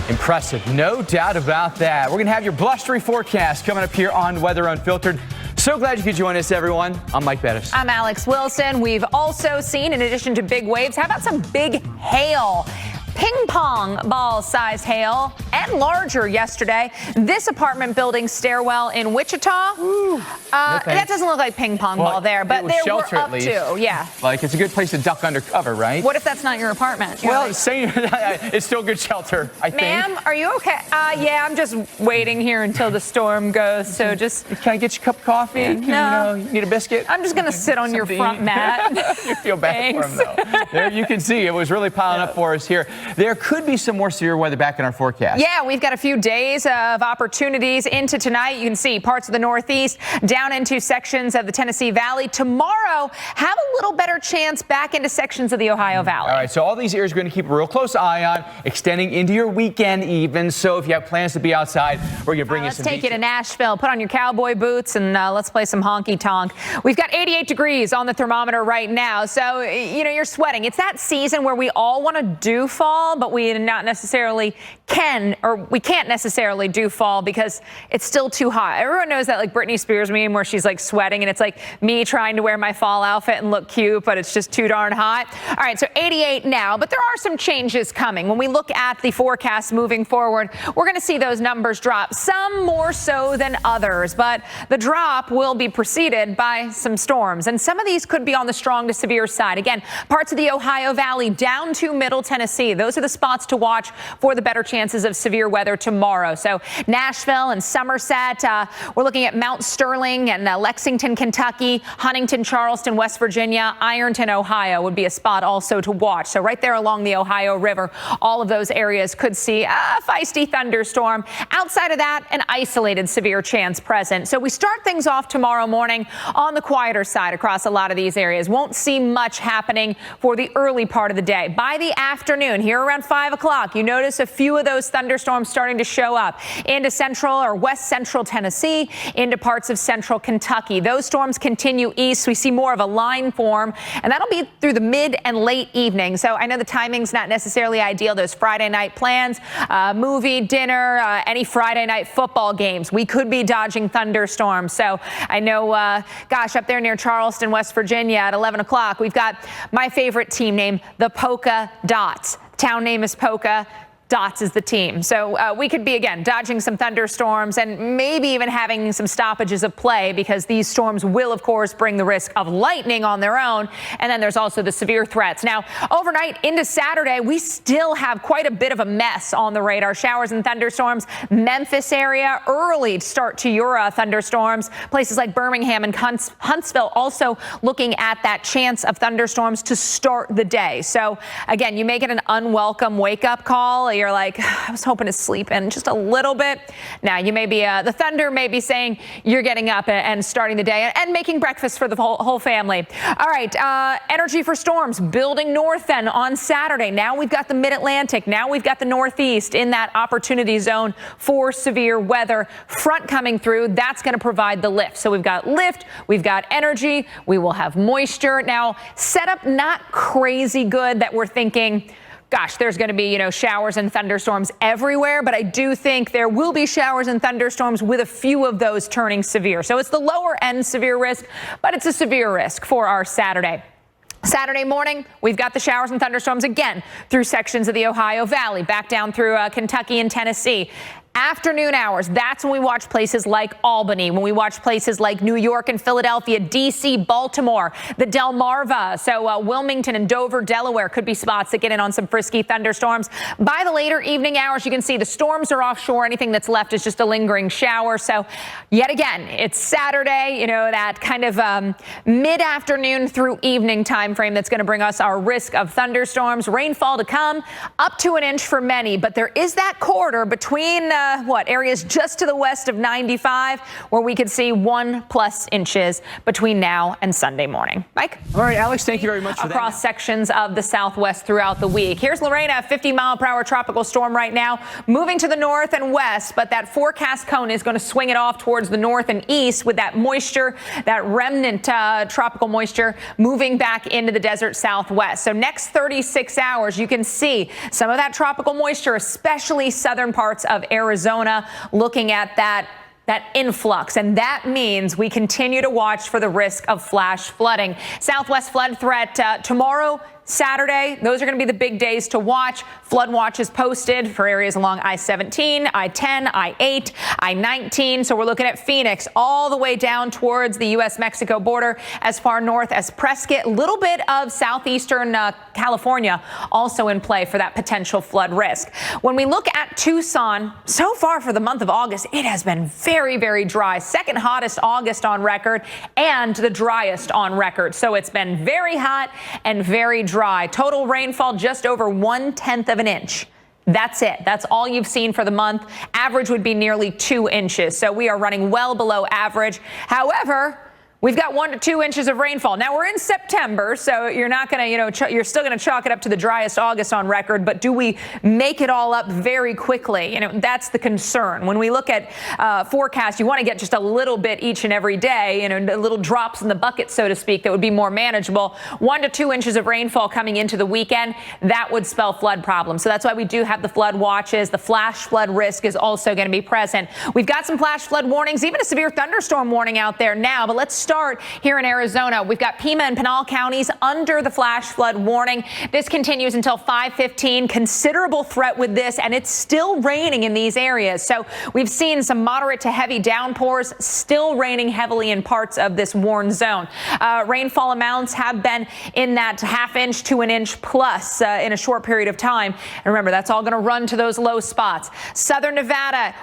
Impressive, no doubt about that. We're going to have your blustery forecast coming up here on Weather Unfiltered. So glad you could join us, everyone. I'm Mike Bettis. I'm Alex Wilson. We've also seen, in addition to big waves, how about some big hail? Ping pong ball sized hail and larger yesterday. This apartment building stairwell in Wichita. That doesn't look like ping pong ball there, but there were up to. Yeah. Like, it's a good place to duck under cover, right? What if that's not your apartment? It's still good shelter, I think. Ma'am, are you okay? Yeah, I'm just waiting here until the storm goes. So just. Can I get you a cup of coffee? No. You need a biscuit? I'm just going to sit on your front mat. You feel bad for him, though. There you can see it was really piling up for us here. There could be some more severe weather back in our forecast. Yeah, we've got a few days of opportunities into tonight. You can see parts of the Northeast down into sections of the Tennessee Valley. Tomorrow, have a little better chance back into sections of the Ohio Valley. All right, so all these areas are going to keep a real close eye on, extending into your weekend even. So if you have plans to be outside, we're going to bring you some. Let's take you to Nashville. Put on your cowboy boots and let's play some honky tonk. We've got 88 degrees on the thermometer right now. So, you're sweating. It's that season where we all want to do fall, but we can't necessarily do fall because it's still too hot. Everyone knows that, like, Britney Spears meme where she's like sweating and it's like me trying to wear my fall outfit and look cute, but it's just too darn hot. All right, so 88 now, but there are some changes coming. When we look at the forecast moving forward, we're going to see those numbers drop, some more so than others, but the drop will be preceded by some storms, and some of these could be on the strong to severe side. Again, parts of the Ohio Valley down to Middle Tennessee. Those are the spots to watch for the better chances of severe weather tomorrow. So Nashville and Somerset, we're looking at Mount Sterling and Lexington, Kentucky, Huntington, Charleston, West Virginia, Ironton, Ohio would be a spot also to watch. So right there along the Ohio River, all of those areas could see a feisty thunderstorm. Outside of that, an isolated severe chance present. So we start things off tomorrow morning on the quieter side across a lot of these areas. Won't see much happening for the early part of the day. By the afternoon, here around 5 o'clock, you notice a few of those thunderstorms starting to show up into central or west central Tennessee, into parts of central Kentucky. Those storms continue east. We see more of a line form, and that'll be through the mid and late evening. So I know the timing's not necessarily ideal. Those Friday night plans, movie, dinner, any Friday night football games, we could be dodging thunderstorms. So I know, up there near Charleston, West Virginia at 11 o'clock, we've got my favorite team name, the Polka Dots. Town name is Polka. Dots is the team. So we could be, again, dodging some thunderstorms and maybe even having some stoppages of play because these storms will, of course, bring the risk of lightning on their own. And then there's also the severe threats. Now, overnight into Saturday, we still have quite a bit of a mess on the radar. Showers and thunderstorms. Memphis area, early start to your thunderstorms. Places like Birmingham and Huntsville also looking at that chance of thunderstorms to start the day. So, again, you may get an unwelcome wake-up call. You're like, I was hoping to sleep in just a little bit. Now, you may be, the thunder may be saying you're getting up and starting the day and making breakfast for the whole family. All right, energy for storms building north then on Saturday. Now we've got the mid-Atlantic. Now we've got the Northeast in that opportunity zone for severe weather. Front coming through, that's going to provide the lift. So we've got lift, we've got energy, we will have moisture. Now, setup not crazy good that we're thinking, gosh, there's going to be, showers and thunderstorms everywhere, but I do think there will be showers and thunderstorms with a few of those turning severe. So it's the lower end severe risk, but it's a severe risk for our Saturday. Saturday morning, we've got the showers and thunderstorms again through sections of the Ohio Valley, back down through Kentucky and Tennessee. Afternoon hours, that's when we watch places like Albany, when we watch places like New York and Philadelphia, D.C., Baltimore, the Delmarva. So Wilmington and Dover, Delaware could be spots that get in on some frisky thunderstorms. By the later evening hours, you can see the storms are offshore. Anything that's left is just a lingering shower. So yet again, it's Saturday, that kind of mid-afternoon through evening time frame that's going to bring us our risk of thunderstorms. Rainfall to come, up to an inch for many. But there is that corridor between areas just to the west of 95 where we could see 1+ inches between now and Sunday morning. Mike? All right, Alex, thank you very much for that. Across sections of the southwest throughout the week. Here's Lorena, 50-mile-per-hour tropical storm right now, moving to the north and west, but that forecast cone is going to swing it off towards the north and east with that moisture, that remnant tropical moisture moving back into the desert southwest. So next 36 hours, you can see some of that tropical moisture, especially southern parts of Arizona, looking at that influx, and that means we continue to watch for the risk of flash flooding. Southwest flood threat tomorrow, Saturday. Those are going to be the big days to watch. Flood watches posted for areas along I-17, I-10, I-8, I-19. So we're looking at Phoenix all the way down towards the U.S.-Mexico border as far north as Prescott. A little bit of southeastern California also in play for that potential flood risk. When we look at Tucson, so far for the month of August, it has been very, very dry. Second hottest August on record and the driest on record. So it's been very hot and very dry. Total rainfall just over 1/10 of an inch. That's it. That's all you've seen for the month. Average would be nearly 2 inches. So we are running well below average. However, we've got 1 to 2 inches of rainfall. Now we're in September, so you're not going to, you're still going to chalk it up to the driest August on record. But do we make it all up very quickly? That's the concern. When we look at forecasts, you want to get just a little bit each and every day, little drops in the bucket, so to speak, that would be more manageable. 1 to 2 inches of rainfall coming into the weekend, that would spell flood problems. So that's why we do have the flood watches. The flash flood risk is also going to be present. We've got some flash flood warnings, even a severe thunderstorm warning out there now. But let's start here in Arizona. We've got Pima and Pinal counties under the flash flood warning. This continues until 5:15. Considerable threat with this, and it's still raining in these areas. So we've seen some moderate to heavy downpours, still raining heavily in parts of this warned zone. Rainfall amounts have been in that ½ inch to 1 inch plus in a short period of time. And remember, that's all going to run to those low spots. Southern Nevada,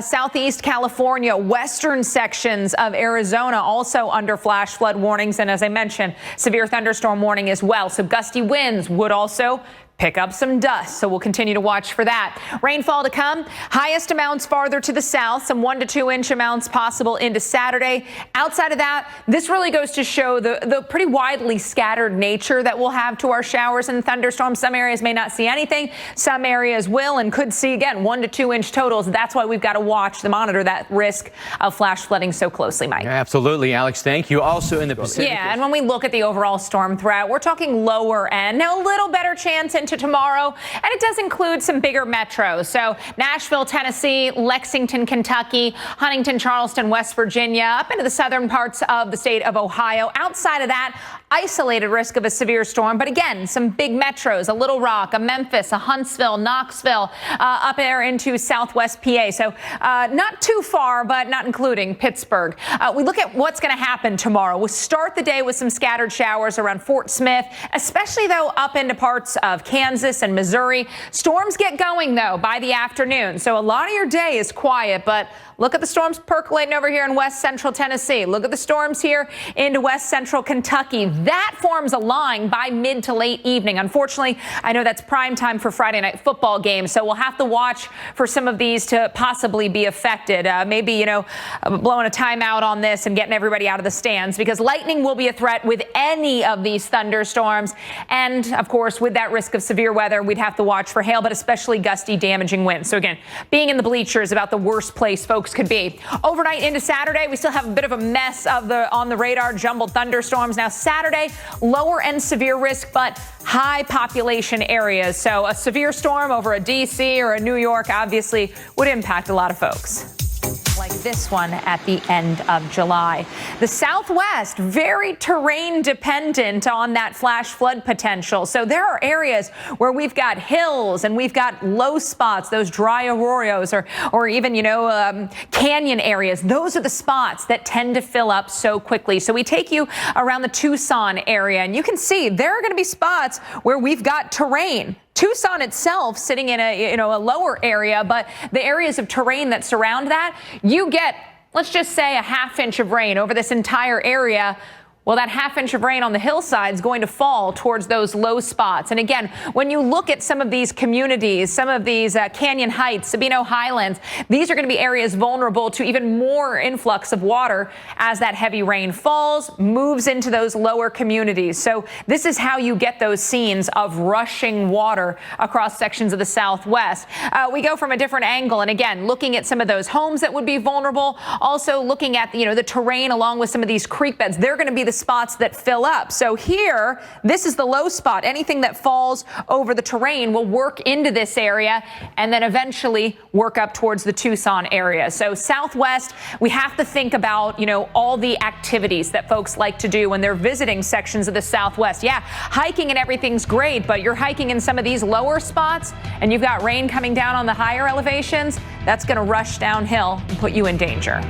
southeast California, western sections of Arizona also under flash flood warnings. And as I mentioned, severe thunderstorm warning as well. So gusty winds would also pick up some dust. So we'll continue to watch for that. Rainfall to come. Highest amounts farther to the south, some 1 to 2 inch amounts possible into Saturday. Outside of that, this really goes to show the pretty widely scattered nature that we'll have to our showers and thunderstorms. Some areas may not see anything. Some areas will and could see, again, 1 to 2 inch totals. That's why we've got to watch to monitor that risk of flash flooding so closely, Mike. Yeah, absolutely, Alex. Thank you. Also in the Pacific. Yeah, and when we look at the overall storm threat, we're talking lower end. Now, a little better chance into tomorrow, and it does include some bigger metros. So Nashville, Tennessee, Lexington, Kentucky, Huntington, Charleston, West Virginia, up into the southern parts of the state of Ohio. Outside of that, isolated risk of a severe storm. But again, some big metros, a Little Rock, a Memphis, a Huntsville, Knoxville, up there into southwest PA. So not too far, but not including Pittsburgh. We look at what's going to happen tomorrow. We'll start the day with some scattered showers around Fort Smith, especially, though, up into parts of Kansas and Missouri. Storms get going, though, by the afternoon. So a lot of your day is quiet, but look at the storms percolating over here in west central Tennessee. Look at the storms here into west central Kentucky. That forms a line by mid to late evening. Unfortunately, I know that's prime time for Friday night football games, so we'll have to watch for some of these to possibly be affected. Maybe, blowing a timeout on this and getting everybody out of the stands, because lightning will be a threat with any of these thunderstorms. And, of course, with that risk of severe weather, we'd have to watch for hail, but especially gusty, damaging winds. So, again, being in the bleachers is about the worst place folks could be. Overnight into Saturday, we still have a bit of a mess of on the radar jumbled thunderstorms. Now, Saturday, lower end severe risk, but high population areas. So a severe storm over a D.C. or a New York obviously would impact a lot of folks. Like this one at the end of July. The Southwest, very terrain dependent on that flash flood potential. So there are areas where we've got hills and we've got low spots, those dry arroyos or even, canyon areas. Those are the spots that tend to fill up so quickly. So we take you around the Tucson area and you can see there are going to be spots where we've got terrain. Tucson itself sitting in a lower area, but the areas of terrain that surround that, you get, let's just say, a ½ inch of rain over this entire area. Well, that ½ inch of rain on the hillside is going to fall towards those low spots. And again, when you look at some of these communities, some of these Canyon Heights, Sabino Highlands, these are going to be areas vulnerable to even more influx of water as that heavy rain falls, moves into those lower communities. So this is how you get those scenes of rushing water across sections of the Southwest. We go from a different angle, and again, looking at some of those homes that would be vulnerable, also looking at the terrain along with some of these creek beds. They're going to be the spots that fill up. So here, this is the low spot. Anything that falls over the terrain will work into this area and then eventually work up towards the Tucson area. So Southwest, we have to think about, all the activities that folks like to do when they're visiting sections of the Southwest. Yeah, hiking and everything's great, but you're hiking in some of these lower spots and you've got rain coming down on the higher elevations, that's going to rush downhill and put you in danger.